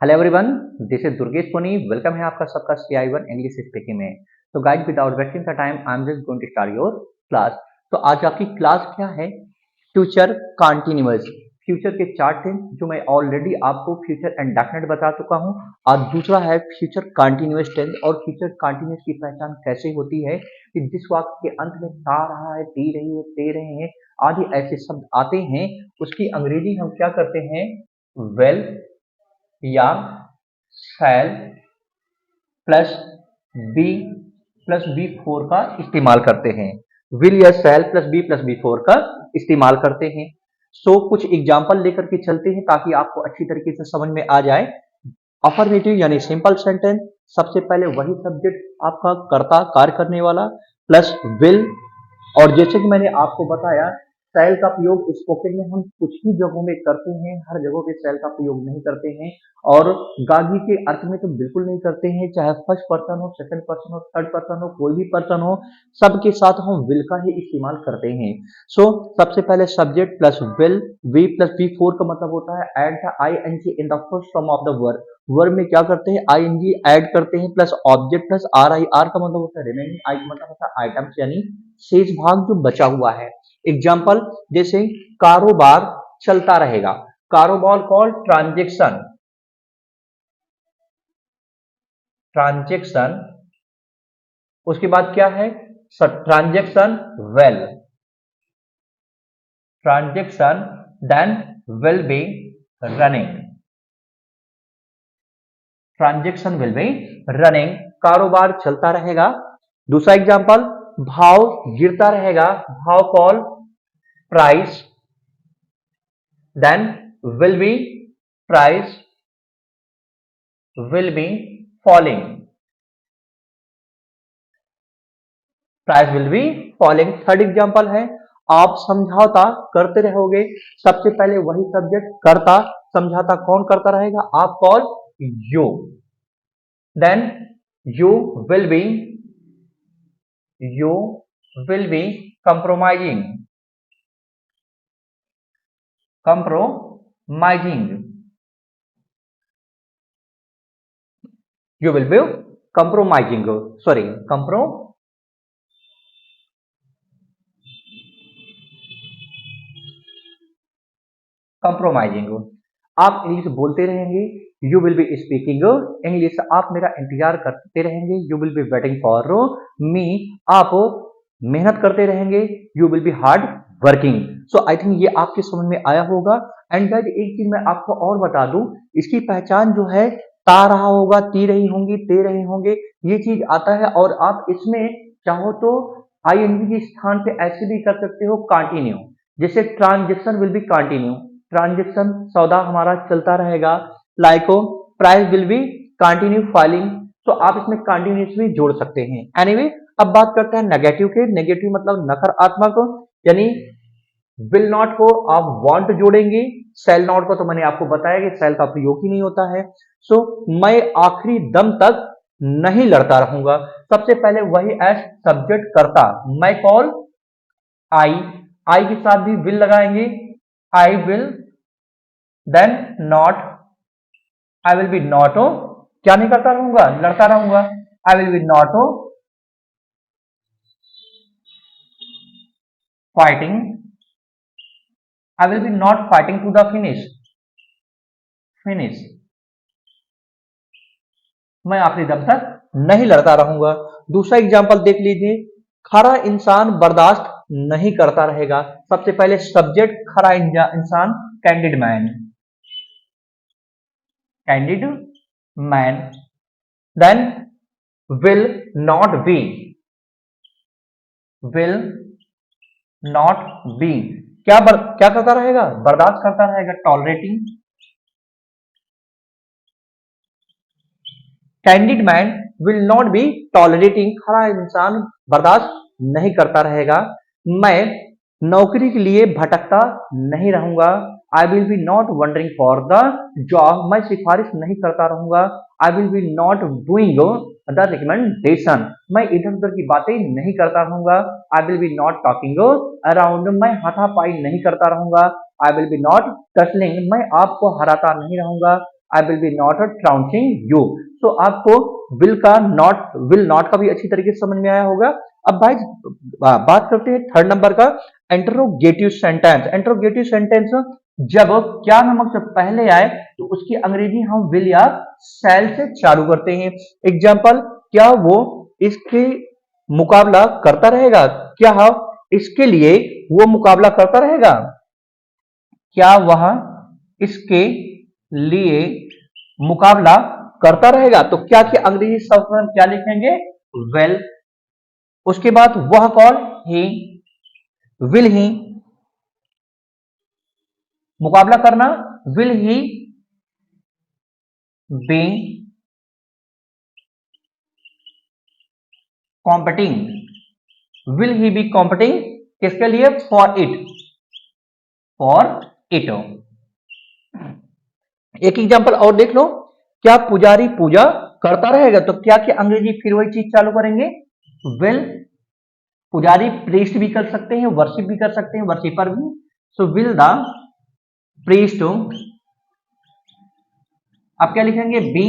Hello everyone, this is Durgesh Soni. Welcome है आपका सबका CI1 इंग्लिश स्पीकिंग में। तो guys, without wasting the time I am just going to start your class. तो आज आपकी क्लास क्या है? Future continuous. फ्यूचर के 4 थे जो मैं ऑलरेडी आपको फ्यूचर इंडेफिनिट बता चुका हूं, और दूसरा है फ्यूचर कंटीन्यूअस टेंस। और फ्यूचर कंटीन्यूअस की पहचान कैसे होती है कि जिस वाक्य के अंत में ता रहा है, ती रही है, ते रहे हैं आदि ऐसे शब्द आते हैं, उसकी अंग्रेजी हम क्या करते हैं? वेल या shall plus be plus V four का इस्तेमाल करते हैं। विल या शैल प्लस बी फोर का इस्तेमाल करते हैं। कुछ एग्जाम्पल लेकर के चलते हैं ताकि आपको अच्छी तरीके से समझ में आ जाए। अफर्मेटिव यानी सिंपल सेंटेंस, सबसे पहले वही सब्जेक्ट आपका कर्ता, कार्य करने वाला, प्लस विल। और जैसे कि मैंने आपको बताया, शैल का प्रयोग स्पोकन में हम कुछ ही जगहों में करते हैं, हर जगह पे शैल का प्रयोग नहीं करते हैं। और गागी के अर्थ में तो बिल्कुल नहीं करते हैं, चाहे फर्स्ट पर्सन हो, सेकंड पर्सन हो, थर्ड पर्सन हो, कोई भी पर्सन हो, सबके साथ हम विल का ही इस्तेमाल करते हैं। सबसे पहले subject plus will, be plus V four का मतलब होता है add the ING in the first form of the verb. Verb में क्या करते हैं? आईएनजी ऐड करते हैं, plus object plus R I. R का मतलब होता है रिमेनिंग, आई का मतलब होता है आइटम्स यानी शेष भाग जो बचा हुआ है। एग्जाम्पल जैसे कारोबार चलता रहेगा। कारोबार कॉल ट्रांजेक्शन, ट्रांजेक्शन। उसके बाद क्या है? Transaction will, transaction then will be running, transaction will be running. कारोबार चलता रहेगा। दूसरा एग्जाम्पल, भाव गिरता रहेगा। भाव call price then will be price will be falling, price will be falling। Third example है, आप समझौता करते रहोगे। सबसे पहले वही सब्जेक्ट कर्ता, समझौता कौन करता रहेगा? आप call you, then you will be, you will be compromising, compromising, you will be compromising, sorry, compromising। आप इंग्लिश बोलते रहेंगे, you will be speaking English. आप मेरा इंतजार करते रहेंगे, you will be waiting for me. आप मेहनत करते रहेंगे, you will be hard working. I think ये आपके समझ में आया होगा। एंड गाइस, एक चीज मैं आपको और बता दूं, इसकी पहचान जो है, ता रहा होगा, ती रही होंगी, ते रहे होंगे, ये चीज आता है। और आप इसमें चाहो तो आईएनजी के स्थान पे ऐसे भी कर सकते हो, कंटिन्यू। जैसे transaction will be continue, transaction सौदा हमारा चलता रहेगा। लाइको price will be continue filing. आप इसमें कंटिन्यूस भी जोड़ सकते हैं। एनीवे, अब बात करते हैं नेगेटिव के। नेगेटिव मतलब नकारात्मक, यानी विल नॉट को आप वांट जोड़ेंगे। सेल नॉट को तो मैंने आपको बताया कि सेल का प्रयोग ही नहीं होता है। मैं आखिरी दम तक नहीं लड़ता रहूंगा। सबसे पहले वही एस सब्जेक्ट करता, मैं कॉल आई, आई के साथ भी विल लगाएंगे, I will, then not, I will be not, क्या नहीं करता रहूंगा? लड़ता रहूंगा। I will be not fighting, I will be not fighting to the finish, finish, मैं आखिरी दम तक नहीं लड़ता रहूंगा। दूसरा एग्जाम्पल देख लीजिए, खरा इंसान बर्दाश्त नहीं करता रहेगा। सबसे पहले सब्जेक्ट खरा इंसान, candid man, candid man, then will not be, will not be, क्या करता रहेगा? बर्दाश्त करता रहेगा, tolerating. Candid man will not be tolerating, खरा इंसान बर्दाश्त नहीं करता रहेगा। मैं नौकरी के लिए भटकता नहीं रहूंगा। I will be not wandering for the job, मैं सिफारिश नहीं करता रहूंगा। I will be not doing the recommendation, मैं इधर उधर की बातें नहीं करता रहूंगा। I will be not talking around, मैं हाथापाई नहीं करता रहूंगा। I will be not tussling, मैं आपको हराता नहीं रहूंगा। I will be not trouncing you. तो आपको विल नॉट का भी अच्छी तरीके से समझ में आया होगा। अब भाई बात करते हैं थर्ड नंबर का, इंटरोगेटिव सेंटेंस। इंटरोगेटिव सेंटेंस जब क्या नामक से पहले आए तो उसकी अंग्रेजी हम विल या शैल से चालू करते हैं। एग्जाम्पल, क्या वो इसके मुकाबला करता रहेगा, क्या इसके लिए वो मुकाबला करता रहेगा, क्या वह इसके लिए मुकाबला करता रहेगा। तो क्या की अंग्रेजी शब्द में हम क्या लिखेंगे, वेल। उसके बाद वह कौन, ही, विल ही, मुकाबला करना, will he be competing, will he be competing, किसके लिए, फॉर इट। एक एग्जांपल और देख लो, क्या पुजारी पूजा करता रहेगा। तो क्या की अंग्रेजी फिर वही चीज चालू करेंगे, विल। पुजारी प्रीस्ट भी कर सकते हैं, वर्शिप भी कर सकते हैं, वर्शिपर भी। सो विल द प्रीस्ट, आप क्या लिखेंगे, बी,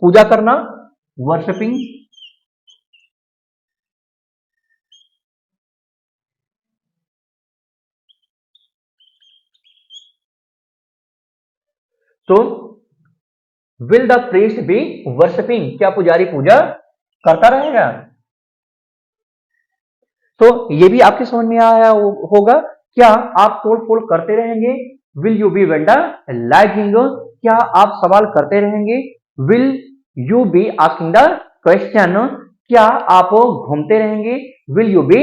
पूजा करना, वर्शिपिंग, तो will the priest be worshipping, क्या पुजारी पूजा करता रहेगा। तो ये भी आपके समझ में आया होगा। क्या आप तोड़ फोड़ करते रहेंगे, will you be vandalising, क्या आप सवाल करते रहेंगे, will you be asking the question, क्या आप घूमते रहेंगे, विल यू बी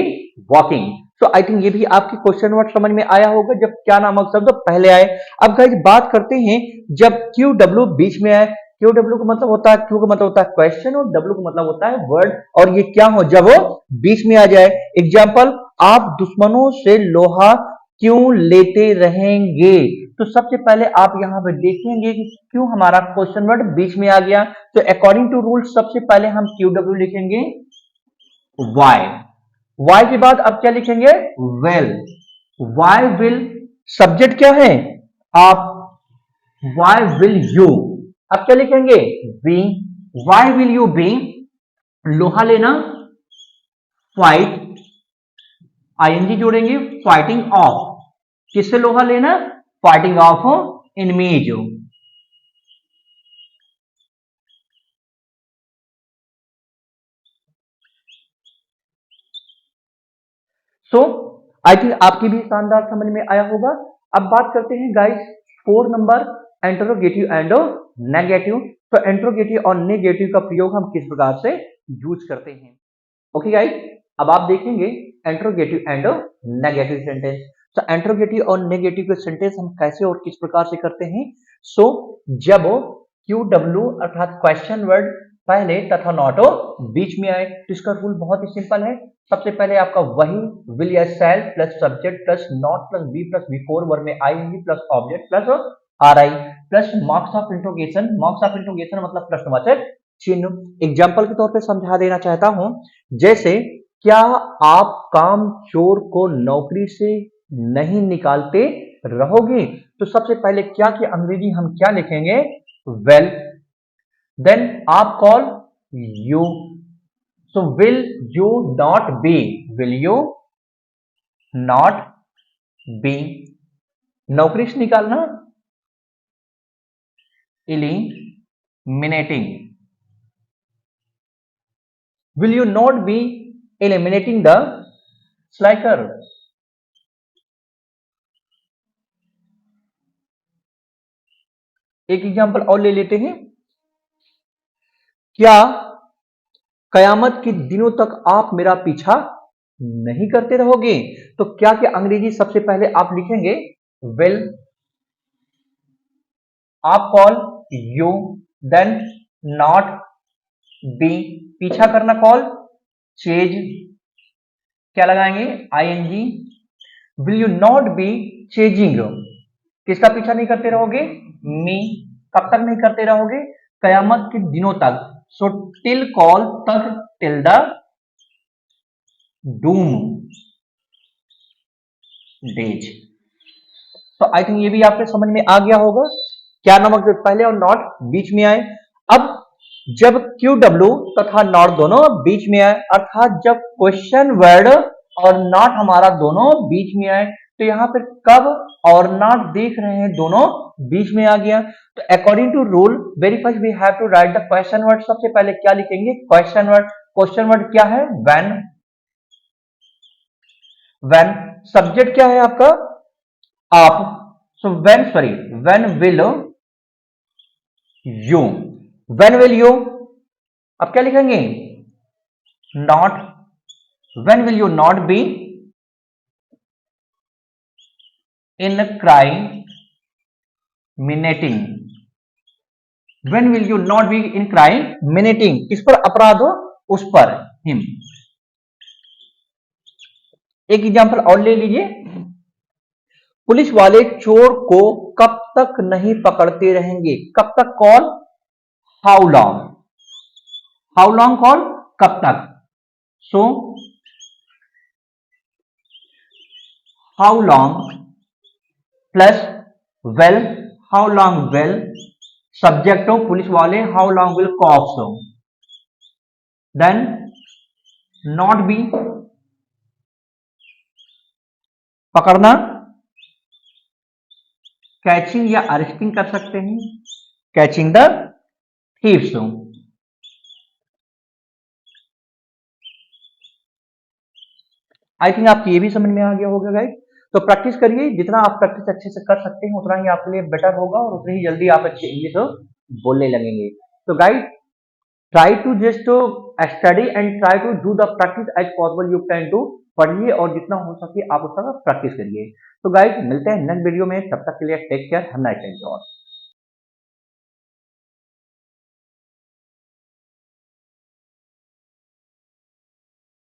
वॉकिंग। तो आई थिंक ये भी आपके क्वेश्चन वर्ड समझ में आया होगा जब क्या नामक शब्द पहले आए। अब गाइस बात करते हैं जब क्यू डब्ल्यू बीच में आए। क्यू डब्ल्यू का मतलब होता है, क्यू का मतलब होता है क्वेश्चन और डब्ल्यू का मतलब होता है वर्ड, और ये क्या हो जब वो बीच में आ जाए। एग्जाम्पल, आप दुश्मनों से लोहा क्यों लेते रहेंगे। तो सबसे पहले आप यहां पर देखेंगे कि क्यों हमारा क्वेश्चन वर्ड बीच में आ गया। तो अकॉर्डिंग टू रूल सबसे पहले हम क्यू डब्ल्यू लिखेंगे, वाई, वाई के बाद अब क्या लिखेंगे, वेल। वाई विल, सब्जेक्ट क्या है, आप, वाई विल यू, अब क्या लिखेंगे, be, why will you be, लोहा लेना, फाइट, आईएनजी जोड़ेंगे, फाइटिंग ऑफ, किससे लोहा लेना, fighting off enemies. So I think आपकी भी शानदार समझ में आया होगा। अब बात करते हैं guys 4 number, interrogative and negative. तो इंटरोगेटिव और नेगेटिव का प्रयोग हम किस प्रकार से यूज करते हैं। ओके गाइस, अब आप देखेंगे इंटरोगेटिव एंड नेगेटिव सेंटेंस। तो इंटरोगेटिव और नेगेटिव के सेंटेंस हम कैसे और किस प्रकार से करते हैं। सो जब क्यू डब्ल्यू अर्थात क्वेश्चन वर्ड पहले तथा नॉट बीच में आए तो इसका रूल बहुत ही सिंपल है। सबसे पहले आपका वही विल या shall plus subject plus not plus before word में ING plus object plus R I plus marks of interrogation. Marks of interrogation मतलब प्रश्नवाचक चिन्ह। एग्जाम्पल के तौर पे समझा देना चाहता हूं, जैसे क्या आप काम चोर को नौकरी से नहीं निकालते रहोगे। तो सबसे पहले क्या की अंग्रेजी हम क्या लिखेंगे, वेल। देन आप call you, so will you not be, will you not be, नौकरी से निकालना, eliminating, will you not be eliminating the slacker. एक एग्जांपल और ले लेते हैं, क्या कयामत के दिनों तक आप मेरा पीछा नहीं करते रहोगे। तो क्या की अंग्रेजी सबसे पहले आप लिखेंगे विल, आप call you, then not be, पीछा करना कॉल चेज, क्या लगाएंगे ING, will you not be chasing, किसका पीछा नहीं करते रहोगे, मी, कब तक नहीं करते रहोगे, कयामत के दिनों तक। सो टिल कॉल तक, टिल द डूम डेज। तो आई थिंक ये भी आपके समझ में आ गया होगा। क्या नामक पहले और नॉट बीच में आए। अब जब क्यू डब्ल्यू तथा नॉट दोनों बीच में आए, अर्थात जब क्वेश्चन वर्ड और नॉट हमारा दोनों बीच में आए, तो यहां पर कब और नॉट देख रहे हैं दोनों बीच में आ गया। तो according to rule very first we have to write the question word. सबसे पहले क्या लिखेंगे, क्वेश्चन वर्ड। क्वेश्चन वर्ड क्या है, व्हेन। व्हेन सब्जेक्ट क्या है आपका, आप। So when will you, when will you. अब क्या लिखेंगे, not. When will you not be incriminating. When will you not be incriminating, किस पर अपराध हो, उस पर, हिम। एक एग्जांपल और ले लीजिए, पुलिस वाले चोर को कब तक नहीं पकड़ते रहेंगे, कब तक कौन, हाउ लॉन्ग। हाउ लॉन्ग कौन, कब तक। So how long plus well, how long well, subject हो पुलिस वाले, हाउ लॉन्ग विल कॉप्स हो, देन नॉट बी पकड़ना, कैचिंग या अरेस्टिंग कर सकते हैं, कैचिंग द थीव्स हो। आई थिंक आपको ये भी समझ में आ गया होगा गाइस। तो प्रैक्टिस करिए, जितना आप प्रैक्टिस अच्छे से कर सकते हैं उतना ही आपके लिए बेटर होगा और उतनी ही जल्दी आप अच्छी इंग्लिश बोलने लगेंगे। तो guys try to just study and try to do the practice as possible you can do. पढ़िए और जितना हो सके आप उसका प्रैक्टिस करिए। तो गाइस मिलते हैं नेक्स्ट वीडियो में, तब तक के लिए take care, have a nice day.